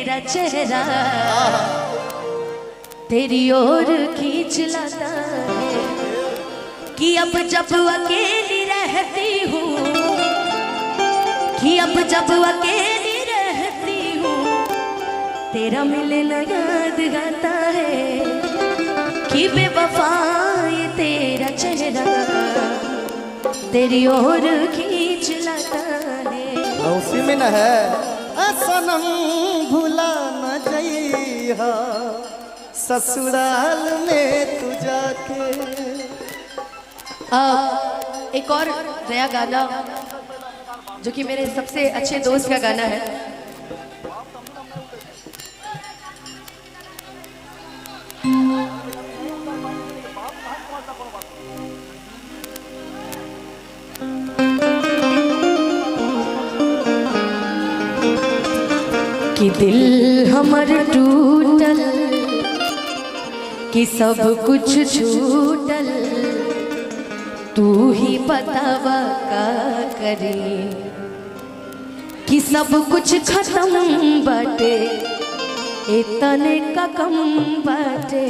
तेरा चेहरा तेरी ओर खींच लाता है कि अब जब अकेली रहती हूँ, कि अब जब अकेली रहती हूँ तेरा मिलना याद आता है कि बेवफा ये तेरा चेहरा तेरी ओर खींच लाता है। उसी में न है सनम भूला न जइहा ससुराल में तू जाके। एक और नया गाना जो कि मेरे सबसे अच्छे दोस्त का गाना है। कि दिल हमर टूटल कि सब कुछ छूटल तू ही बतावा का करे कि सब कुछ खत्म बाटे इतने का कम बाटे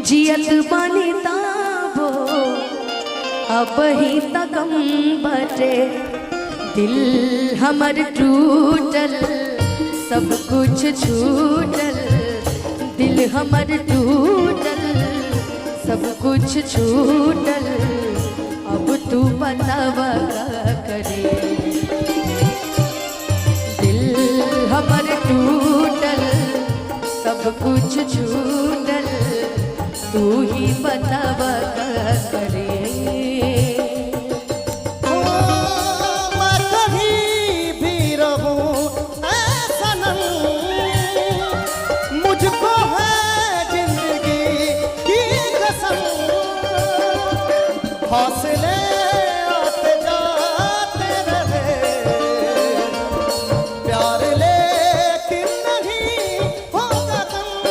जियत बानी ताबो अब ही तकम बाटे। दिल हमर टूटल सब कुछ छूटल, दिल हमर टूटल सब कुछ छूटल अब तू बतावा का करे। दिल हमर टूटल सब कुछ छूटल तू ही बतावा का करे। हौसले आते जाते रहे प्यार लेकिन नहीं होगा तुम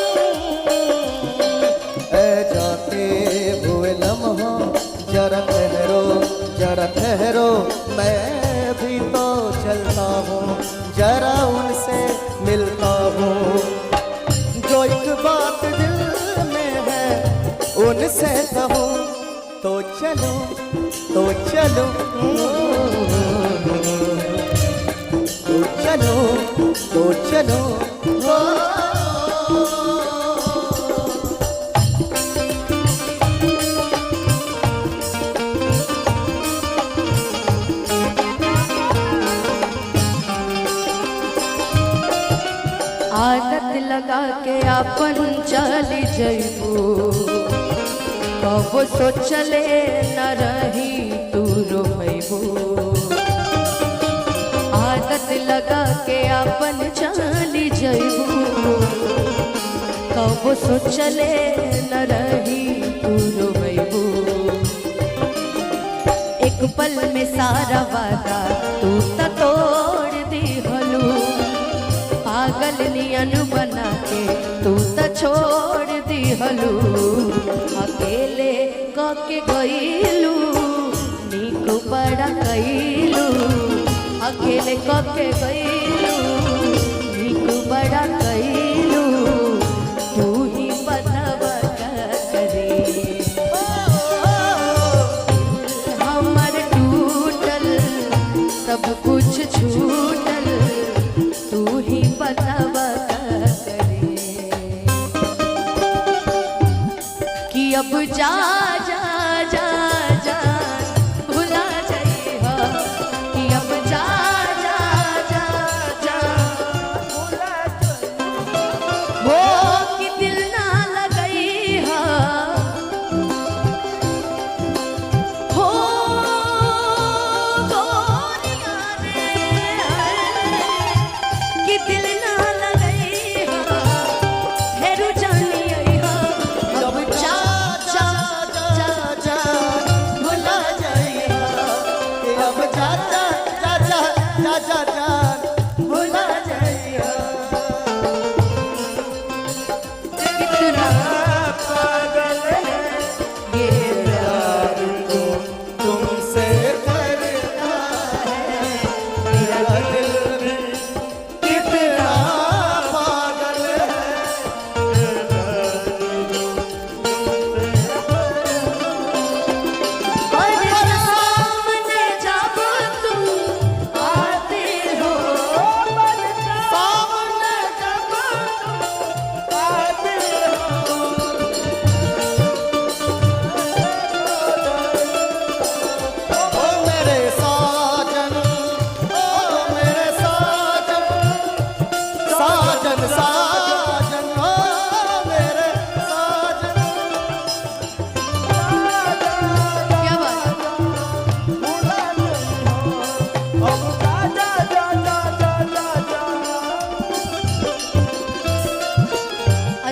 ऐ जाते हुए लम्हा जरा ठहरो मैं भी तो चलता हूँ जरा उनसे मिलता हूँ। जो एक बात दिल में है उनसे कहूँ तो चलो तो चलो तो चलो तो चलो। आदत लगा के अपन चली जइबू कब सोचले न रही तू रोबू। आदत लगा के अपन चली जइबू कब सोचले न रही तू रोबू। एक पल में सारा वादा तू त तोड़ दिहलू, पागल नियन बना के तू त छोड़ दिहलू। अकेले कके गईलू नीक बड़ा कईलू, अकेले कके गईलू नीक बड़ा कईलू तू ही बतावा का करे। हमर टूटल सब कुछ छूटल तू ही बतावा का करे कि अब जा जा जा जा भुला जाइहा कि अब जा जा जा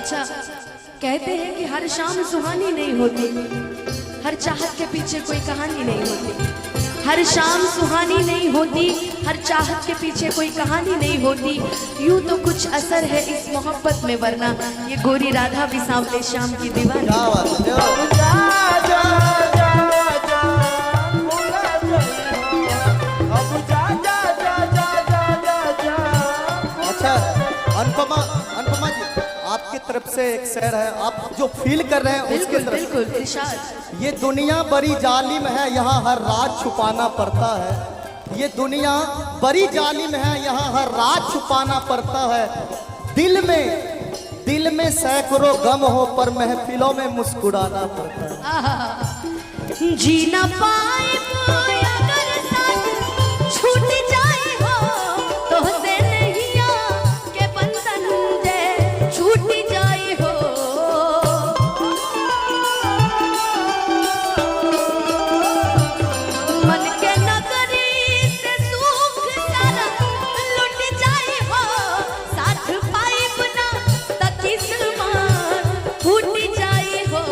अच्छा, कहते हैं कि हर शाम सुहानी नहीं होती, हर चाहत के पीछे कोई कहानी नहीं होती। हर शाम सुहानी नहीं होती, हर चाहत के पीछे कोई कहानी नहीं होती। यूं तो कुछ असर है इस मोहब्बत में, वरना ये गोरी राधा भी सांवले शाम की दीवानी। क्या बात है। अच्छा अनुपमा, अनुपमा जी आपकी तरफ से एक शेर है, आप जो फील कर रहे हैं उसके बिल्कुल तरफ। बिल्कुल इरशाद। ये दुनिया बड़ी जालिम है, यहाँ हर राज छुपाना पड़ता है। ये दुनिया बड़ी जालिम है, यहाँ हर राज छुपाना पड़ता है। दिल में सैकड़ों गम हो, पर महफिलों में मुस्कुराना पड़ता है। जीना पाए अगर साथ छूट जाए हो, तो से नैया के बंधन जे छूट जाए हो। मन के नगरी से सुख सारा लुट जाए हो, साथ पाए बिना त किस्मत फूट जाए हो।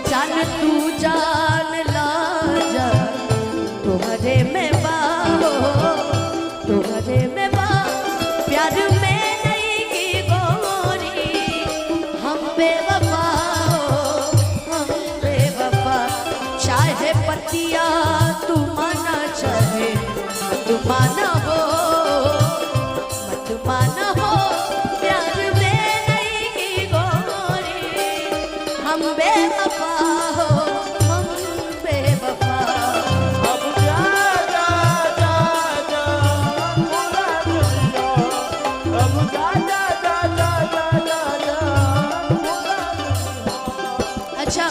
जान तू जान ला जा, तुम्हारे में बाहो, तुम्हारे में बा, प्यार में नहीं की गोरी, हम बेवफा हो, हम बेवफा। चाहे पतिया तू माना, चाहे मत माना हो, मत माना हो, प्यार में नहीं की गोरी, हम बेवफा हो, हम बेवफा। अच्छा,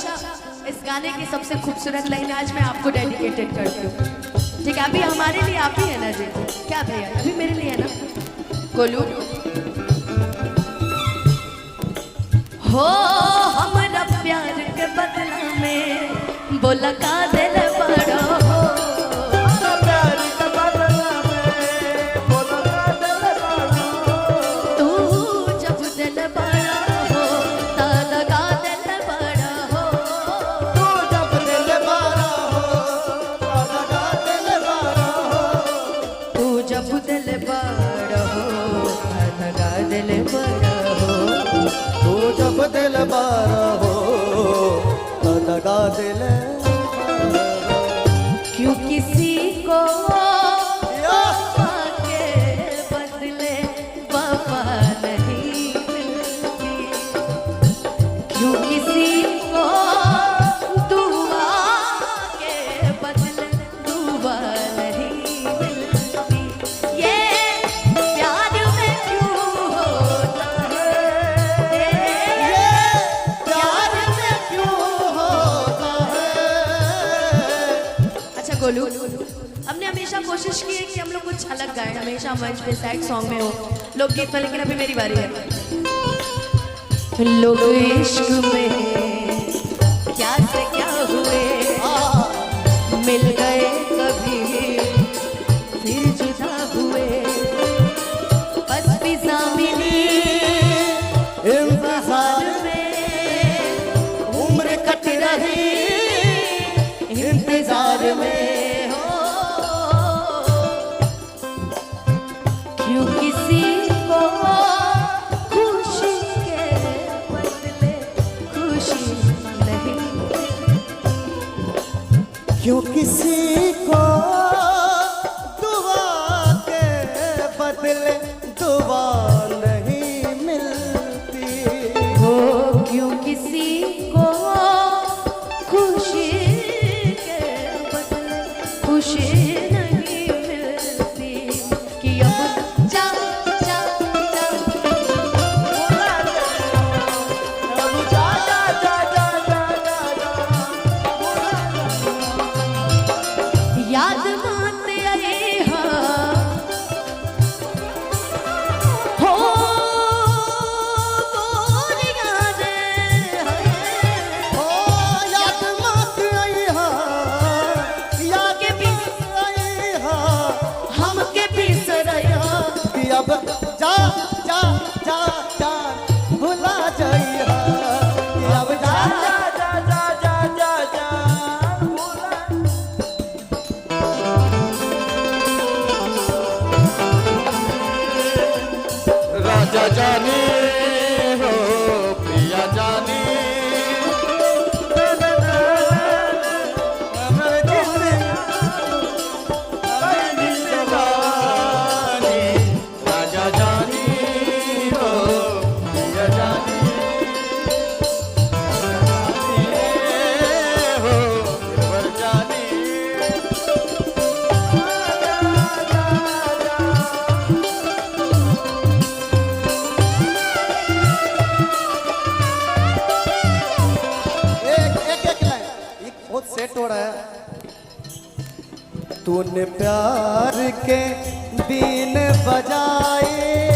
इस गाने की सबसे खूबसूरत लाइन आज मैं आपको डेडिकेटेड करती हूँ, ठीक है? अभी हमारे लिए आप ही है ना जी? क्या भैया, अभी मेरे लिए है ना? गोलू हो, हमरा प्यार के बदला में बोला का दिल बड़ा हो। तू जब दिल बड़ा हो, ता लगा दिल बड़ा हो। तू जब दिल बारा हो, लगा दिल बारा हो। तू जब दिल बड़ा हो, ता लगा दिल बड़ा हो। तू जब दिल बारा हो, लगा दिल बारा हो। क्यों किसी को वफा के बदले वफा नहीं मिलती, क्यों किसी को दुआ के बदले दुआ नहीं मिलती। ये प्यार में क्यों होता है, प्यार में क्यों होता है। अच्छा गोलू, हमने हमेशा कोशिश की है कि हम लोग कुछ अलग गाएं, हमेशा मंच पे सैड सॉन्ग में हो, लोकगीत में, लेकिन अभी मेरी बारी है। लोग इश्क में क्या से क्या हुए, मिल गए कभी फिर जुदा हुए, बस फिजा मिली इंतजार में, उम्र कट रही इंतजार में। क्यों किसी को खुशी के बदले खुशी नहीं, क्यों किसी को दुआ के बदले दुआ नहीं मिलती। हो क्यों किसी को खुशी के बदले खुशी नहीं मिलती, कि अब जा जा जा याद मात आई हाँ, हो गोरी याद ओ याद मत आई हा, याद के भी आई हा, हम के बिसरया। कि अब जा जा जा जा भुला जाई राजा जाने हो प्रिया जाने राजा जाने हो प्रिया जाने हो गिरवर जाने बहुत सेट हो रहा है। तूने प्यार के बीन बजाए